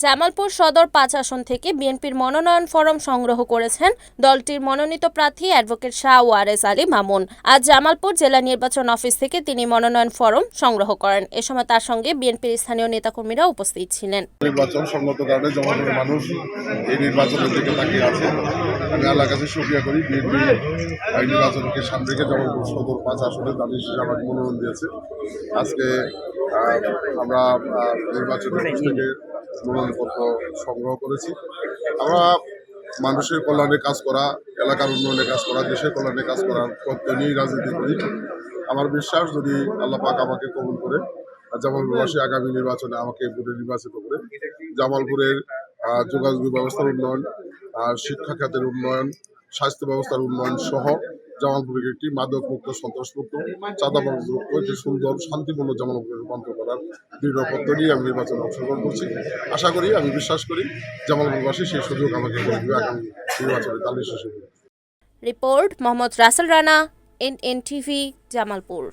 জামালপুর সদর ৫ আসন থেকে বিএনপির মনোনয়ন ফরম সংগ্রহ করেছেন দলটির মনোনীত প্রার্থী অ্যাডভোকেট শাহ ওয়ারেস আলী মামুন। আজ জামালপুর জেলা নির্বাচন অফিস থেকে তিনি মনোনয়ন ফরম সংগ্রহ করেন। এ সময় তার সঙ্গে বিএনপির স্থানীয় নেতাকর্মীরা উপস্থিত ছিলেন। নির্বাচন সংগত কারণে জামালপুরের মানুষ এই নির্বাচনের দিকে তাকিয়ে আছে। আমি আল্লাহর কাছে শুকরিয়া করি, বিএনপি এই নির্বাচনকে সামনে রেখে জামালপুর সদর ৫ আসনে দাঁড়িয়ে হিসেবে আমাকে মনোনয়ন দিয়েছে। আজকে আমরা নির্বাচন অফিস থেকে মনোনয়নপত্র সংগ্রহ করেছি। আমরা মানুষের কল্যাণে কাজ করা, এলাকার উন্নয়নে কাজ করা, দেশের কল্যাণে কাজ করার পথে নিয়েই রাজনীতি করি। আমার বিশ্বাস, যদি আল্লাহ পাক আমাকে কবুল করে জামালপুরবাসী আগামী নির্বাচনে আমাকে ভোটে নির্বাচিত করে জামালপুরের যোগাযোগ ব্যবস্থার উন্নয়ন, শিক্ষা খাতের উন্নয়ন, স্বাস্থ্য ব্যবস্থার উন্নয়ন সহ জামালপুরকে একটি মাদক মুক্ত, সন্ত্রাসমুক্ত, চাঁদাবাজ মুক্ত, একটি সুন্দর শান্তিপূর্ণ জামালপুরে রূপান্তর করার দৃঢ় পত্র নিয়ে আমি নির্বাচনে অংশগ্রহণ করছি। আশা করি, আমি বিশ্বাস করি জামালপুরবাসী সেই সুযোগ আমাকে করে দেবে আগামী নির্বাচনে দাঁড়িয়ে শেষে। Report Mohammad Rasel Rana, NNTV, Jamalpur.